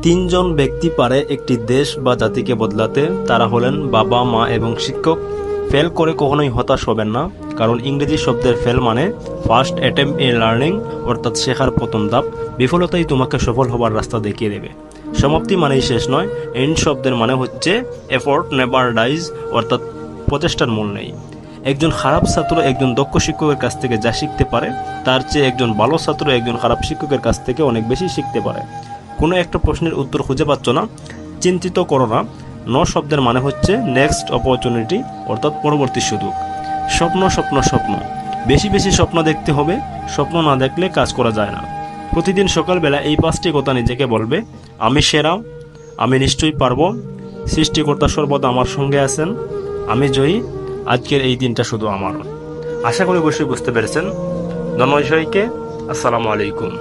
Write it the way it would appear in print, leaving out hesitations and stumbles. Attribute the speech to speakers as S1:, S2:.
S1: তিনজন ব্যক্তি পারে একটি দেশ বা জাতিকে বদলাতে, তারা হলেন বাবা, মা এবং শিক্ষক। ফেল করে কখনোই হতাশ হবেন না, কারণ ইংরেজি শব্দের ফেল মানে ফার্স্ট অ্যাটেম্প ইন লার্নিং, অর্থাৎ শেখার প্রথম ধাপ। বিফলতাই তোমাকে সফল হবার রাস্তা দেখিয়ে দেবে। সমাপ্তি মানেই শেষ নয়। এন্ড শব্দের মানে হচ্ছে এফোর্ট নেভার ডাইজ, অর্থাৎ প্রচেষ্টার মূল নেই। একজন খারাপ ছাত্র একজন দক্ষ শিক্ষকের কাছ থেকে যা শিখতে পারে, তার চেয়ে একজন ভালো ছাত্র একজন খারাপ শিক্ষকের কাছ থেকে অনেক বেশি শিখতে পারে। কোনো একটা প্রশ্নের উত্তর খুঁজে পাচ্ছ না, চিন্তিত করো না। নো শব্দের মানে হচ্ছে নেক্সট অপরচুনিটি, অর্থাৎ পরবর্তী সুযোগ। স্বপ্ন স্বপ্ন স্বপ্ন, বেশি বেশি স্বপ্ন দেখতে হবে। স্বপ্ন না দেখলে কাজ করা যায় না। প্রতিদিন সকালবেলা এই 5টি কথা নিজেকে বলবে: আমি সেরা, আমি নিশ্চয়ই পারবো, সৃষ্টিকর্তা সর্বদা আমার সঙ্গে আছেন, আমি জয়ী, আজকের এই দিনটা শুধু আমার। আশা করি অবশ্যই বুঝতে পেরেছেন। ধন্যবাদ সবাইকে। আসসালামু আলাইকুম।